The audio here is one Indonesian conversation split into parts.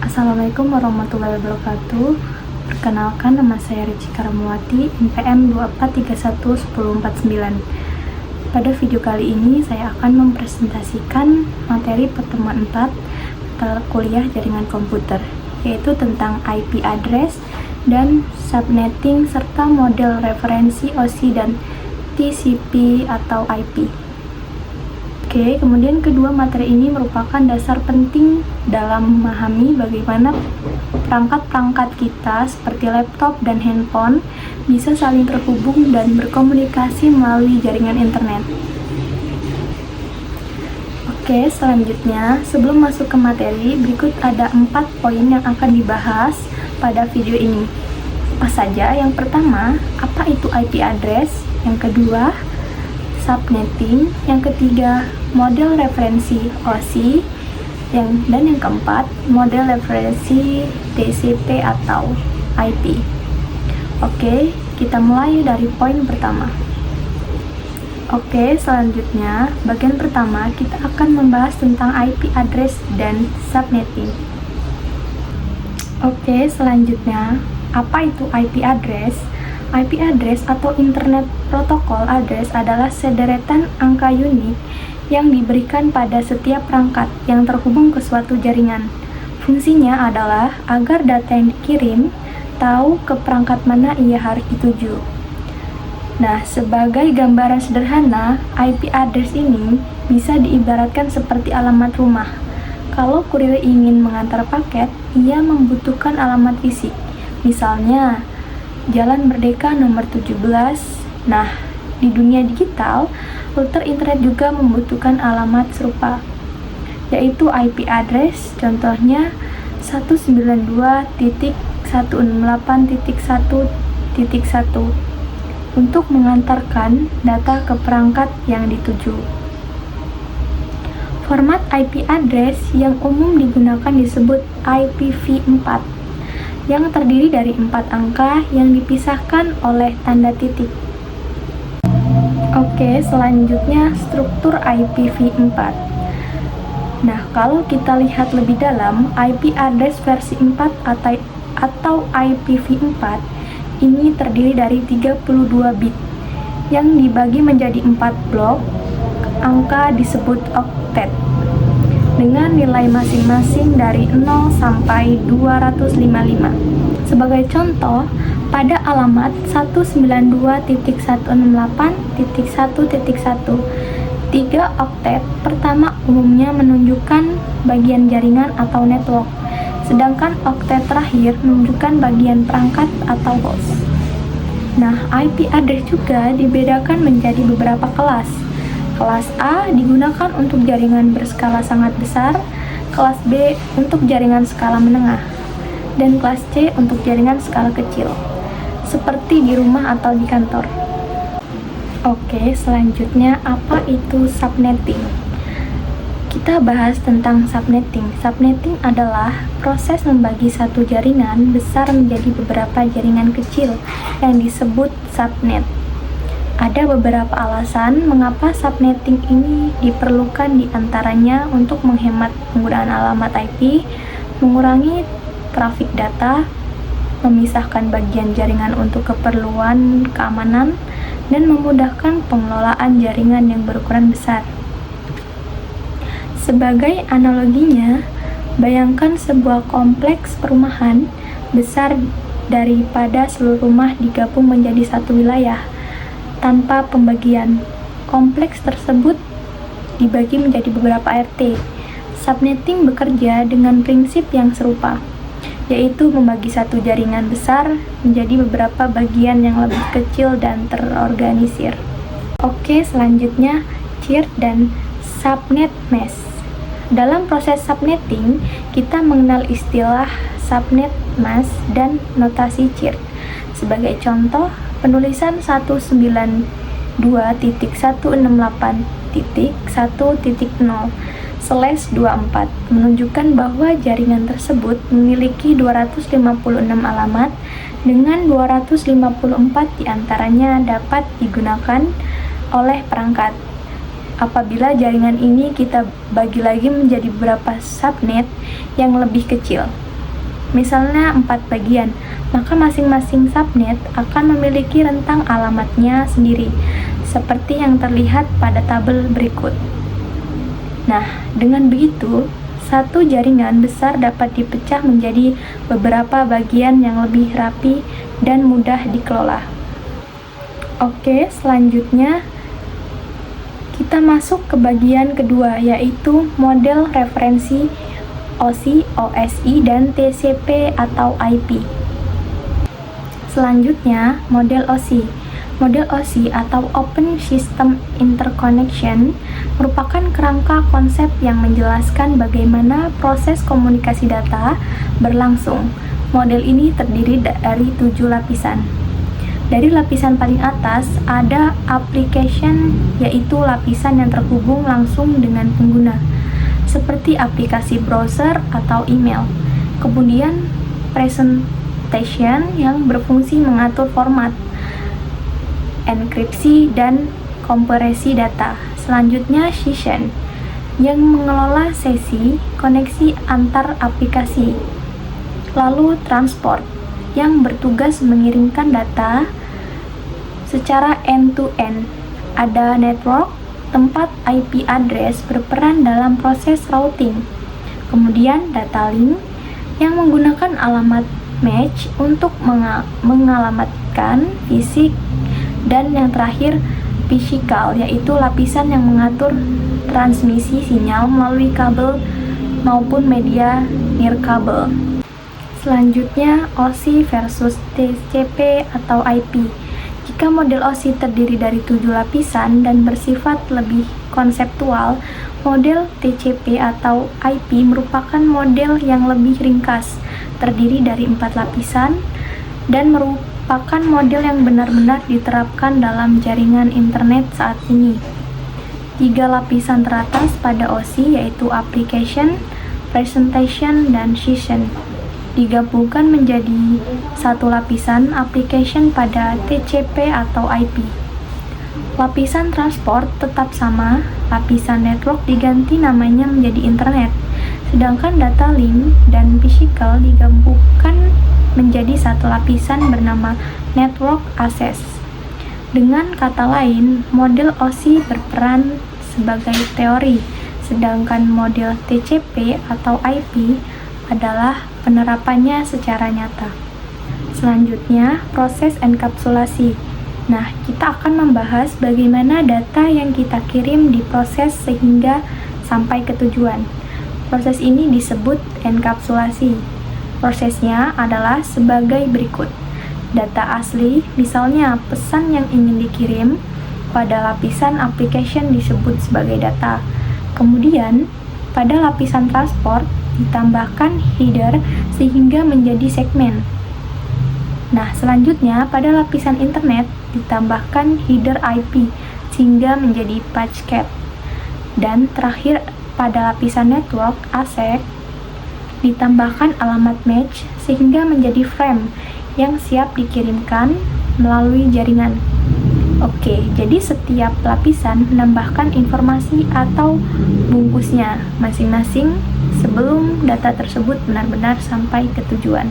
Assalamualaikum warahmatullahi wabarakatuh. Perkenalkan, nama saya Rici Karamuati, NPM 24311049. Pada video kali ini saya akan mempresentasikan materi pertemuan 4 mata kuliah jaringan komputer, yaitu tentang IP address dan subnetting serta model referensi OSI dan TCP atau IP. Oke, kemudian kedua materi ini merupakan dasar penting dalam memahami bagaimana perangkat-perangkat kita seperti laptop dan handphone bisa saling terhubung dan berkomunikasi melalui jaringan internet. Oke, selanjutnya sebelum masuk ke materi, berikut ada 4 poin yang akan dibahas pada video ini. Apa saja? Yang pertama, apa itu IP address? Yang kedua, subnetting. Yang ketiga, model referensi OSI. Dan yang keempat, model referensi TCP atau IP. Oke, kita mulai dari poin pertama. Oke, selanjutnya bagian pertama kita akan membahas tentang IP address dan subnetting. Oke, selanjutnya apa itu IP address? IP address atau Internet Protocol Address adalah sederetan angka unik yang diberikan pada setiap perangkat yang terhubung ke suatu jaringan. Fungsinya adalah agar data yang dikirim tahu ke perangkat mana ia harus dituju. Nah, sebagai gambaran sederhana, IP address ini bisa diibaratkan seperti alamat rumah. Kalau kurir ingin mengantar paket, ia membutuhkan alamat fisik. Misalnya, Jalan Merdeka nomor 17. Nah, di dunia digital, router internet juga membutuhkan alamat serupa, yaitu IP address, contohnya 192.168.1.1 untuk mengantarkan data ke perangkat yang dituju. Format IP address yang umum digunakan disebut IPv4, yang terdiri dari 4 angka yang dipisahkan oleh tanda titik. Oke, selanjutnya struktur IPv4. Nah, kalau kita lihat lebih dalam, IP address versi 4 atau IPv4 ini terdiri dari 32 bit yang dibagi menjadi 4 blok. Angka disebut oktet dengan nilai masing-masing dari 0 sampai 255. Sebagai contoh, pada alamat 192.168.1.1, 3 oktet pertama umumnya menunjukkan bagian jaringan atau network, sedangkan oktet terakhir menunjukkan bagian perangkat atau host. Nah, IP address juga dibedakan menjadi beberapa kelas. Kelas A digunakan untuk jaringan berskala sangat besar, kelas B untuk jaringan skala menengah, dan kelas C untuk jaringan skala kecil, seperti di rumah atau di kantor. Oke, selanjutnya apa itu subnetting? Kita bahas tentang subnetting. Subnetting adalah proses membagi satu jaringan besar menjadi beberapa jaringan kecil yang disebut subnet. Ada beberapa alasan mengapa subnetting ini diperlukan, diantaranya untuk menghemat penggunaan alamat IP, mengurangi trafik data, memisahkan bagian jaringan untuk keperluan keamanan, dan memudahkan pengelolaan jaringan yang berukuran besar. Sebagai analoginya, bayangkan sebuah kompleks perumahan besar daripada seluruh rumah digabung menjadi satu wilayah. Tanpa pembagian, kompleks tersebut dibagi menjadi beberapa RT. Subnetting bekerja dengan prinsip yang serupa, yaitu membagi satu jaringan besar menjadi beberapa bagian yang lebih kecil dan terorganisir. Oke, selanjutnya CIRT dan subnet mesh. Dalam proses subnetting, kita mengenal istilah subnet mesh dan notasi CIRT. Sebagai contoh, penulisan 192.168.1.0/24 menunjukkan bahwa jaringan tersebut memiliki 256 alamat dengan 254 diantaranya dapat digunakan oleh perangkat. Apabila jaringan ini kita bagi lagi menjadi beberapa subnet yang lebih kecil. misalnya 4 bagian, maka masing-masing subnet akan memiliki rentang alamatnya sendiri, seperti yang terlihat pada tabel berikut. Nah, dengan begitu, satu jaringan besar dapat dipecah menjadi beberapa bagian yang lebih rapi dan mudah dikelola. Oke, selanjutnya kita masuk ke bagian kedua, yaitu model referensi OSI, dan TCP atau IP. Selanjutnya, model OSI. Model OSI atau Open System Interconnection merupakan kerangka konsep yang menjelaskan bagaimana proses komunikasi data berlangsung. Model ini terdiri dari 7 lapisan. Dari lapisan paling atas ada application, yaitu lapisan yang terhubung langsung dengan pengguna, seperti aplikasi browser atau email. Kemudian presentation yang berfungsi mengatur format, enkripsi, dan kompresi data. Selanjutnya session yang mengelola sesi koneksi antar aplikasi. Lalu transport yang bertugas mengirimkan data secara end-to-end. Ada network, tempat IP address berperan dalam proses routing. Kemudian data link yang menggunakan alamat match untuk mengalamatkan fisik. Dan yang terakhir, physical, yaitu lapisan yang mengatur transmisi sinyal melalui kabel maupun media nirkabel. Selanjutnya, OSI versus TCP atau IP. Jika model OSI terdiri dari 7 lapisan dan bersifat lebih konseptual, model TCP atau IP merupakan model yang lebih ringkas, terdiri dari 4 lapisan, dan merupakan model yang benar-benar diterapkan dalam jaringan internet saat ini. 3 lapisan teratas pada OSI yaitu application, presentation, dan session digabungkan menjadi 1 lapisan application pada TCP atau IP. Lapisan transport tetap sama, lapisan network diganti namanya menjadi internet, sedangkan data link dan physical digabungkan menjadi 1 lapisan bernama network access. Dengan kata lain, model OSI berperan sebagai teori, sedangkan model TCP atau IP adalah penerapannya secara nyata. Selanjutnya, proses enkapsulasi. Nah, kita akan membahas bagaimana data yang kita kirim diproses sehingga sampai ke tujuan. Proses ini disebut enkapsulasi. Prosesnya adalah sebagai berikut. Data asli, misalnya pesan yang ingin dikirim, pada lapisan application disebut sebagai data. Kemudian, pada lapisan transport ditambahkan header sehingga menjadi segmen. Nah, selanjutnya pada lapisan internet ditambahkan header IP sehingga menjadi packet. Dan terakhir pada lapisan network ASIC ditambahkan alamat match sehingga menjadi frame yang siap dikirimkan melalui jaringan. Oke, jadi setiap lapisan menambahkan informasi atau bungkusnya masing-masing sebelum data tersebut benar-benar sampai ke tujuan.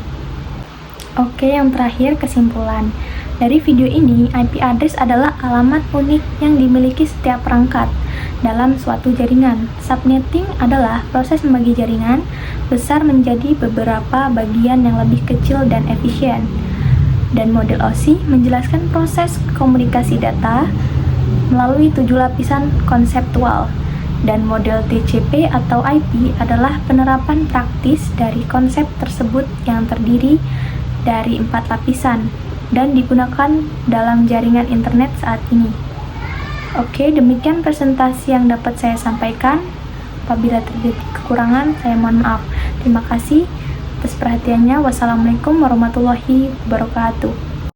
Oke, yang terakhir kesimpulan. Dari video ini, IP address adalah alamat unik yang dimiliki setiap perangkat dalam suatu jaringan. Subnetting adalah proses membagi jaringan besar menjadi beberapa bagian yang lebih kecil dan efisien. Dan model OSI menjelaskan proses komunikasi data melalui 7 lapisan konseptual. Dan model TCP atau IP adalah penerapan praktis dari konsep tersebut yang terdiri dari 4 lapisan dan digunakan dalam jaringan internet saat ini. Oke, demikian presentasi yang dapat saya sampaikan. Apabila terjadi kekurangan, saya mohon maaf. Terima kasih atas perhatiannya. Wassalamualaikum warahmatullahi wabarakatuh.